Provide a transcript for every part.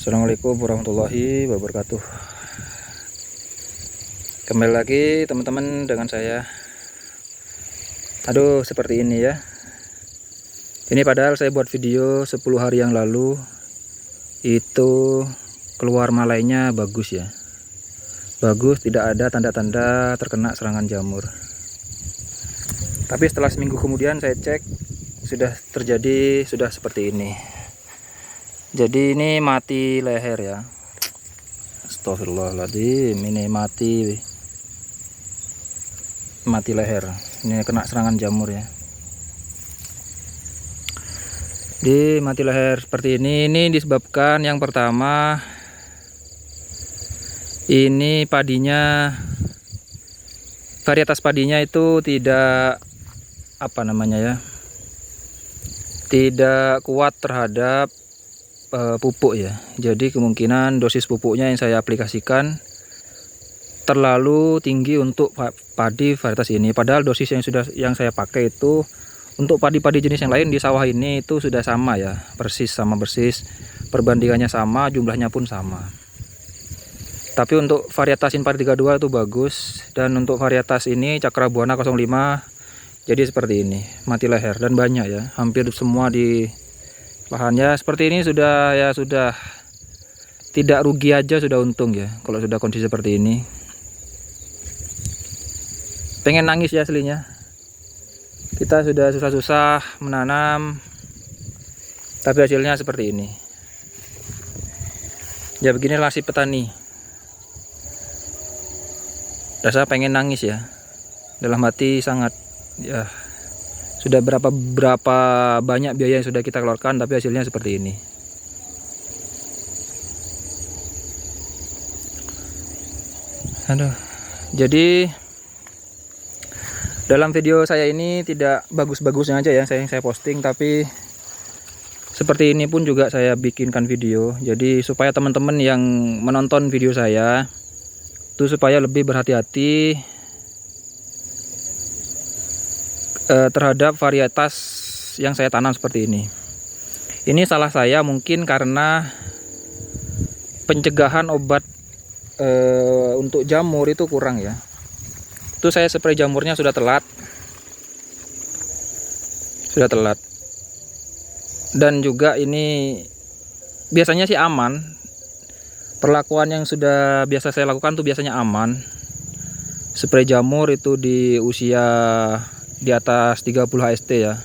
Assalamualaikum warahmatullahi wabarakatuh. Kembali lagi teman-teman dengan saya. Aduh, seperti ini ya. Ini padahal saya buat video 10 hari yang lalu. Itu keluar malainya bagus ya. Bagus, tidak ada tanda-tanda terkena serangan jamur. Tapi setelah seminggu kemudian saya cek, sudah seperti ini. Jadi ini mati leher ya. Astagfirullahaladzim, ini mati leher. Ini kena serangan jamur ya. Di mati leher seperti ini disebabkan yang pertama, ini padinya, varietas padinya itu tidak tidak kuat terhadap pupuk ya. Jadi kemungkinan dosis pupuknya yang saya aplikasikan terlalu tinggi untuk padi varietas ini. Padahal dosis yang saya pakai itu untuk padi-padi jenis yang lain di sawah ini itu sudah sama ya, persis. Perbandingannya sama, jumlahnya pun sama. Tapi untuk varietas Inpari 32 itu bagus, dan untuk varietas ini Cakrabuana 05 jadi seperti ini, mati leher dan banyak ya, hampir semua di lahannya seperti ini. Sudah tidak rugi aja sudah untung ya kalau sudah kondisi seperti ini. Pengen nangis ya aslinya. Kita sudah susah-susah menanam, tapi hasilnya seperti ini. Ya beginilah si petani. Rasa pengen nangis ya. Dalam hati sangat ya. Sudah berapa banyak biaya yang sudah kita keluarkan, tapi hasilnya seperti ini. Aduh. Jadi dalam video saya ini tidak bagus-bagusnya aja ya saya posting, tapi seperti ini pun juga saya bikinkan video. Jadi supaya teman-teman yang menonton video saya itu supaya lebih berhati-hati terhadap varietas yang saya tanam seperti ini. Ini salah saya mungkin karena pencegahan obat untuk jamur itu kurang ya. Itu saya spray jamurnya sudah telat. Dan juga ini biasanya sih aman. Perlakuan yang sudah biasa saya lakukan tuh biasanya aman. Spray jamur itu di usia di atas 30 HST ya,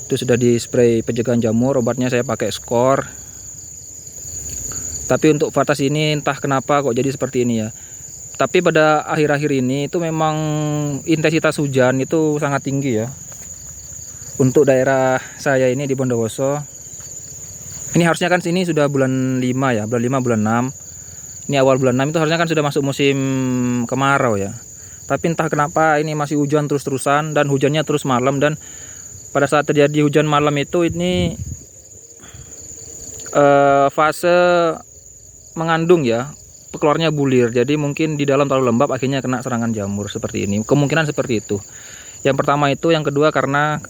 itu sudah di spray pencegahan jamur. Obatnya saya pakai skor. Tapi untuk varietas ini entah kenapa kok jadi seperti ini ya. Tapi pada akhir-akhir ini itu memang intensitas hujan itu sangat tinggi ya untuk daerah saya ini di Bondowoso. Ini harusnya kan sini sudah bulan 5 ya, bulan 5 bulan 6. Ini awal bulan 6 itu harusnya kan sudah masuk musim kemarau ya. Tapi entah kenapa ini masih hujan terus-terusan, dan hujannya terus malam. Dan pada saat terjadi hujan malam itu ini fase mengandung ya, keluarnya bulir. Jadi mungkin di dalam terlalu lembab, akhirnya kena serangan jamur seperti ini. Kemungkinan seperti itu. Yang pertama itu, yang kedua karena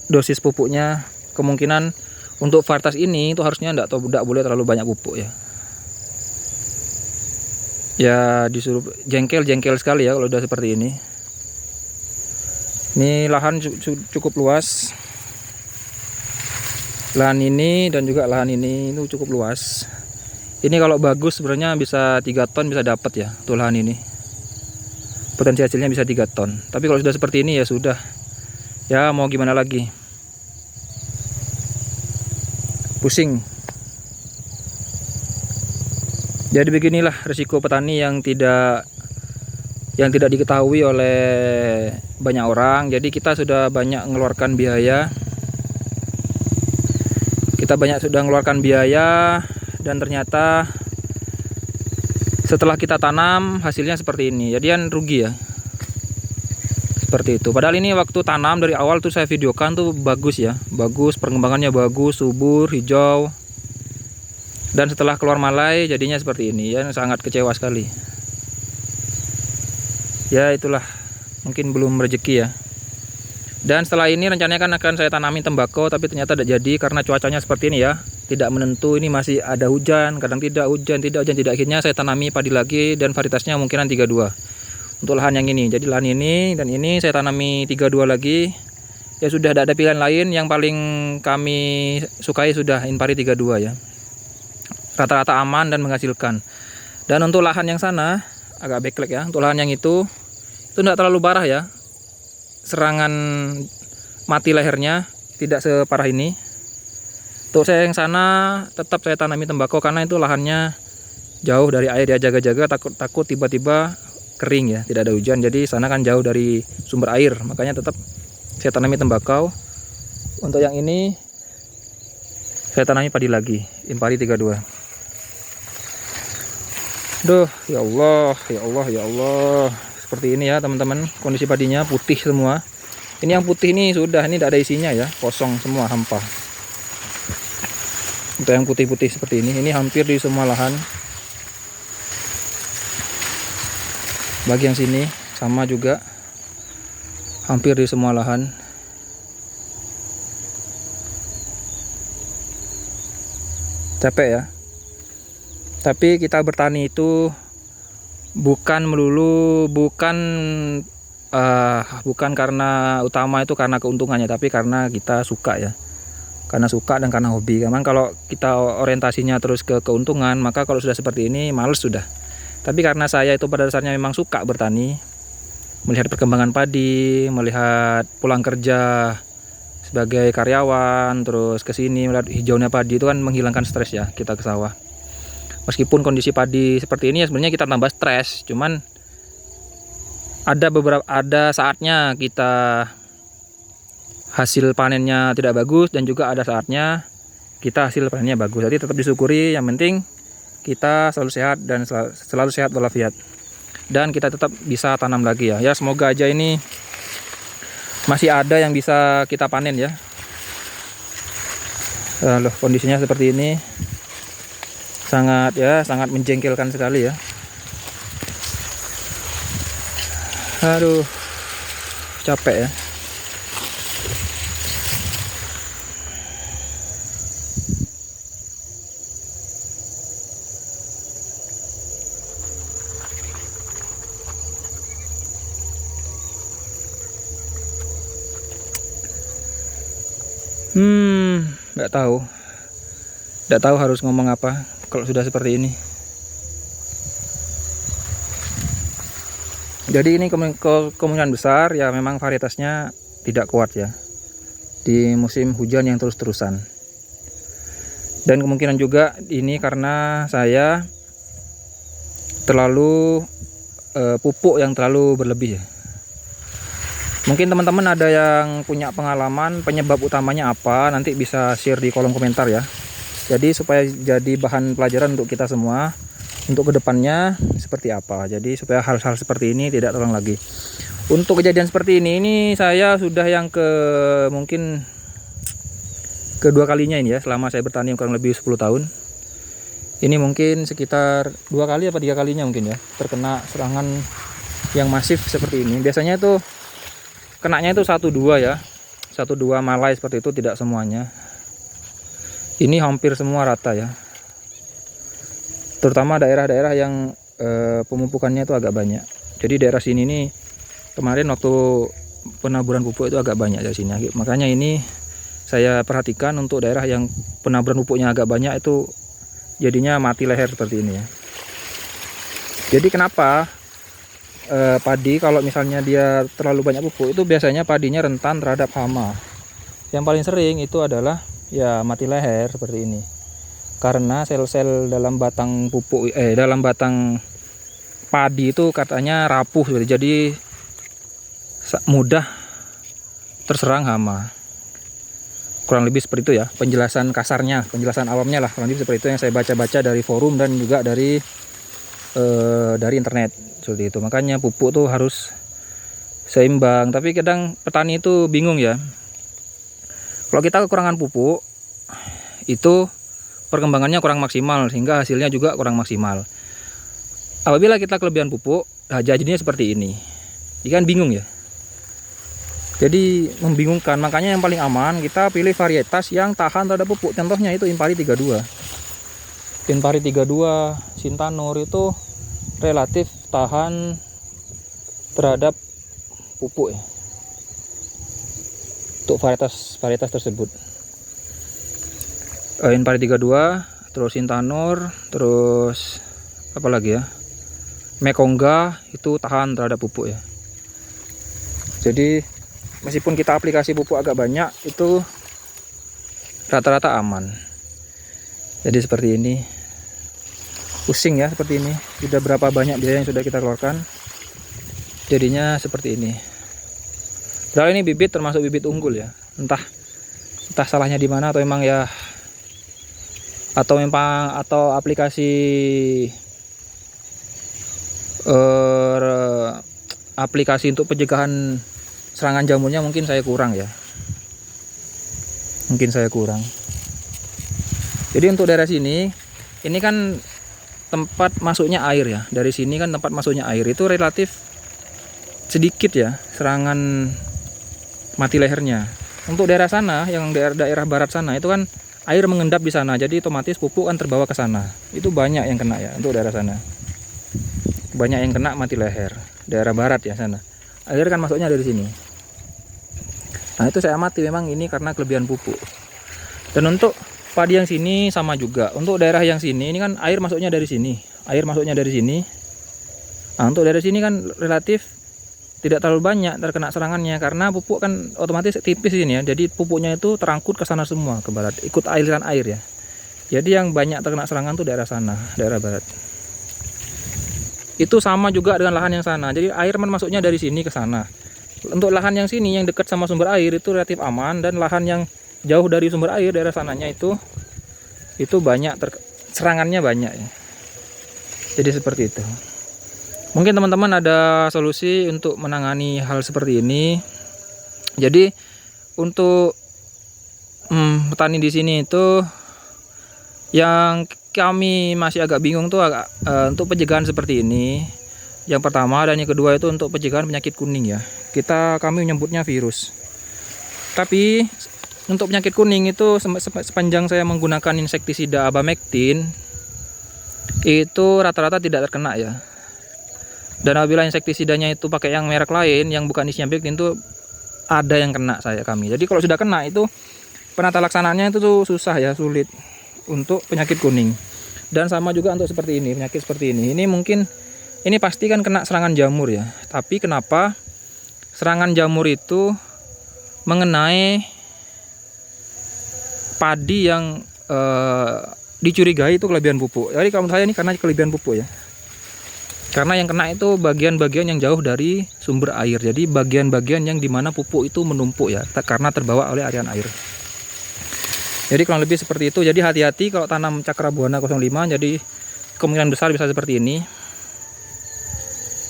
dosis pupuknya kemungkinan untuk varietas ini itu harusnya tidak boleh terlalu banyak pupuk ya. Ya disuruh jengkel sekali ya kalau udah seperti ini. Ini lahan cukup luas. Lahan ini dan juga lahan ini itu cukup luas. Ini kalau bagus sebenarnya bisa 3 ton bisa dapat ya tuh lahan ini. Potensi hasilnya bisa 3 ton. Tapi kalau sudah seperti ini ya sudah. Ya mau gimana lagi. Pusing. Jadi beginilah risiko petani yang tidak diketahui oleh banyak orang. Jadi kita sudah banyak mengeluarkan biaya. Dan ternyata setelah kita tanam hasilnya seperti ini. Jadi kan rugi ya. Seperti itu. Padahal ini waktu tanam dari awal tuh saya videokan tuh bagus ya. Bagus, perkembangannya bagus, subur, hijau. Dan setelah keluar malai jadinya seperti ini ya, sangat kecewa sekali. Ya itulah, mungkin belum rezeki ya. Dan setelah ini rencananya kan akan saya tanami tembakau, tapi ternyata tidak jadi karena cuacanya seperti ini ya. tidak menentu, ini masih ada hujan, kadang tidak hujan, tidak, akhirnya saya tanami padi lagi dan varietasnya mungkinan 32 untuk lahan yang ini. Jadi lahan ini dan ini saya tanami 32 lagi. Ya sudah tidak ada pilihan lain, yang paling kami sukai sudah Inpari 32 ya. Rata-rata aman dan menghasilkan. Dan untuk lahan yang sana agak backlek ya. Untuk lahan yang itu tidak terlalu parah ya. Serangan mati lehernya tidak separah ini. Untuk saya yang sana tetap saya tanami tembakau karena itu lahannya jauh dari air ya, jaga-jaga takut tiba-tiba kering ya, tidak ada hujan. Jadi sana kan jauh dari sumber air, makanya tetap saya tanami tembakau. Untuk yang ini saya tanami padi lagi, Inpari 32. Duh, ya Allah, ya Allah, ya Allah. Seperti ini ya teman-teman, kondisi padinya putih semua. Ini yang putih ini sudah, ini tidak ada isinya ya, kosong semua, hampa. Untuk yang putih-putih seperti ini hampir di semua lahan. Bagi yang sini sama juga, hampir di semua lahan. Capek ya. Tapi kita bertani itu bukan melulu, bukan karena utama itu karena keuntungannya, tapi karena kita suka ya. Karena suka dan karena hobi. Memang kalau kita orientasinya terus ke keuntungan, maka kalau sudah seperti ini males sudah. Tapi karena saya itu pada dasarnya memang suka bertani, melihat perkembangan padi, melihat pulang kerja sebagai karyawan, terus ke sini melihat hijaunya padi, itu kan menghilangkan stres ya kita ke sawah. Meskipun kondisi padi seperti ini ya sebenarnya kita tambah stres, cuman ada saatnya kita hasil panennya tidak bagus dan juga ada saatnya kita hasil panennya bagus. Jadi tetap disyukuri, yang penting kita selalu sehat dan selalu sehat walafiat. Dan kita tetap bisa tanam lagi ya. Ya semoga aja ini masih ada yang bisa kita panen ya. Loh, kondisinya seperti ini. Sangat menjengkelkan sekali ya. Aduh, capek ya. Nggak tahu harus ngomong apa kalau sudah seperti ini. Jadi ini kemungkinan besar ya memang varietasnya tidak kuat ya di musim hujan yang terus-terusan. Dan kemungkinan juga ini karena saya terlalu pupuk yang terlalu berlebih ya. Mungkin teman-teman ada yang punya pengalaman penyebab utamanya apa, nanti bisa share di kolom komentar ya. Jadi supaya jadi bahan pelajaran untuk kita semua untuk kedepannya seperti apa. Jadi supaya hal-hal seperti ini tidak terulang lagi. Untuk kejadian seperti ini saya sudah yang mungkin kedua kalinya ini ya selama saya bertani kurang lebih 10 tahun. Ini mungkin sekitar 2 kali apa 3 kalinya mungkin ya terkena serangan yang masif seperti ini. Biasanya itu kenanya itu 1-2 ya. 1-2 malai seperti itu, tidak semuanya. Ini hampir semua rata ya. Terutama daerah-daerah yang pemupukannya itu agak banyak. Jadi daerah sini nih kemarin waktu penaburan pupuk itu agak banyak dari sini. Makanya ini saya perhatikan untuk daerah yang penaburan pupuknya agak banyak itu jadinya mati leher seperti ini ya. Jadi kenapa padi kalau misalnya dia terlalu banyak pupuk itu biasanya padinya rentan terhadap hama. Yang paling sering itu adalah ya mati leher seperti ini. Karena sel-sel dalam batang pupuk dalam batang padi itu katanya rapuh, jadi mudah terserang hama. Kurang lebih seperti itu ya penjelasan kasarnya, penjelasan awamnya lah, kurang lebih seperti itu yang saya baca-baca dari forum dan juga dari internet seperti itu. Makanya pupuk tuh harus seimbang, tapi kadang petani itu bingung ya. Kalau kita kekurangan pupuk itu perkembangannya kurang maksimal sehingga hasilnya juga kurang maksimal. Apabila kita kelebihan pupuk, nah jadinya seperti ini. Ikan bingung ya. Jadi membingungkan, makanya yang paling aman kita pilih varietas yang tahan terhadap pupuk. Contohnya itu Impari 32. Impari 32 Sintanur itu relatif tahan terhadap pupuk ya. Untuk varietas tersebut. Impari 32, terus Sintanur, terus apa lagi ya? Mekongga itu tahan terhadap pupuk ya. Jadi meskipun kita aplikasi pupuk agak banyak, itu rata-rata aman. Jadi seperti ini, pusing ya seperti ini. Sudah berapa banyak biaya yang sudah kita keluarkan, jadinya seperti ini. Padahal ini bibit termasuk bibit unggul ya. Entah salahnya di mana, atau aplikasi aplikasi untuk pencegahan serangan jamurnya mungkin saya kurang ya. Jadi untuk daerah sini, ini kan tempat masuknya air ya. Dari sini kan tempat masuknya air itu relatif sedikit ya serangan mati lehernya. Untuk daerah sana, yang daerah barat sana itu kan air mengendap di sana, jadi otomatis pupuk kan terbawa ke sana. Itu banyak yang kena ya untuk daerah sana. Banyak yang kena mati leher. Daerah barat ya sana. Air kan masuknya dari sini. Nah itu saya amati memang ini karena kelebihan pupuk. Dan untuk padi yang sini sama juga. Untuk daerah yang sini ini kan air masuknya dari sini. Nah untuk daerah sini kan relatif tidak terlalu banyak terkena serangannya karena pupuk kan otomatis tipis ini ya. Jadi pupuknya itu terangkut ke sana semua, ke barat, ikut aliran air ya. Jadi yang banyak terkena serangan tuh daerah sana, daerah barat. Itu sama juga dengan lahan yang sana. Jadi air masuknya dari sini ke sana. Untuk lahan yang sini yang dekat sama sumber air itu relatif aman, dan lahan yang jauh dari sumber air daerah sananya itu banyak serangannya banyak ya. Jadi seperti itu. Mungkin teman-teman ada solusi untuk menangani hal seperti ini. Jadi untuk petani di sini itu yang kami masih agak bingung tuh untuk pencegahan seperti ini. Yang pertama dan yang kedua itu untuk pencegahan penyakit kuning ya. Kami menyebutnya virus. Tapi untuk penyakit kuning itu sepanjang saya menggunakan insektisida abamectin itu rata-rata tidak terkena ya. Dan apabila insektisidanya itu pakai yang merek lain yang bukan isinya abamectin itu ada yang kena kami. Jadi kalau sudah kena itu penata laksanaannya itu tuh susah ya, sulit untuk penyakit kuning. Dan sama juga untuk seperti ini, penyakit seperti ini. Ini pasti kan kena serangan jamur ya. Tapi kenapa serangan jamur itu mengenai padi yang dicurigai itu kelebihan pupuk. Jadi kalau saya ini karena kelebihan pupuk ya. Karena yang kena itu bagian-bagian yang jauh dari sumber air. Jadi bagian-bagian yang dimana pupuk itu menumpuk ya, karena terbawa oleh aliran air. Jadi kurang lebih seperti itu. Jadi hati-hati kalau tanam Cakrabuana 05. Jadi kemungkinan besar bisa seperti ini.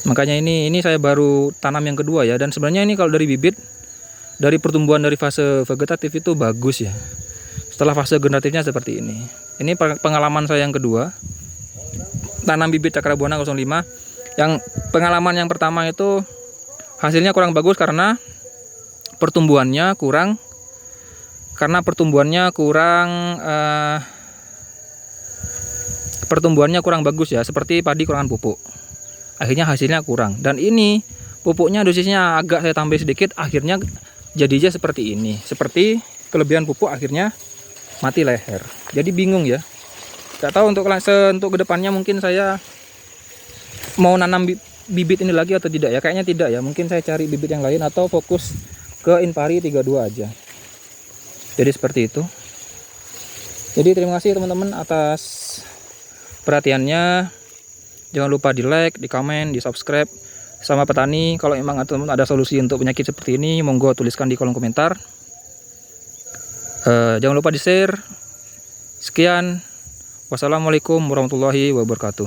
Makanya ini saya baru tanam yang kedua ya. Dan sebenarnya ini kalau dari bibit, dari pertumbuhan dari fase vegetatif itu bagus ya. Setelah fase generatifnya seperti ini. Ini pengalaman saya yang kedua, tanam bibit Cakrabuana 05. Yang pengalaman yang pertama itu hasilnya kurang bagus karena pertumbuhannya kurang bagus ya, seperti padi kekurangan pupuk. Akhirnya hasilnya kurang. Dan ini pupuknya dosisnya agak saya tambah sedikit, akhirnya jadinya seperti ini. Seperti kelebihan pupuk akhirnya mati leher. Jadi bingung ya. Gak tahu untuk kedepannya mungkin saya mau nanam bibit ini lagi atau tidak ya. Kayaknya tidak ya. Mungkin saya cari bibit yang lain atau fokus ke Impari 32 aja. Jadi seperti itu. Jadi terima kasih teman-teman atas perhatiannya. Jangan lupa di like, di komen, di subscribe. Sama petani, kalau memang teman-teman ada solusi untuk penyakit seperti ini, monggo tuliskan di kolom komentar. Jangan lupa di share. Sekian. Wassalamualaikum warahmatullahi wabarakatuh.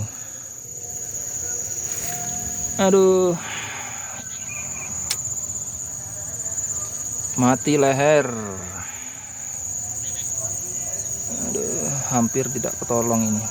Aduh, mati leher. Aduh, hampir tidak ketolong ini.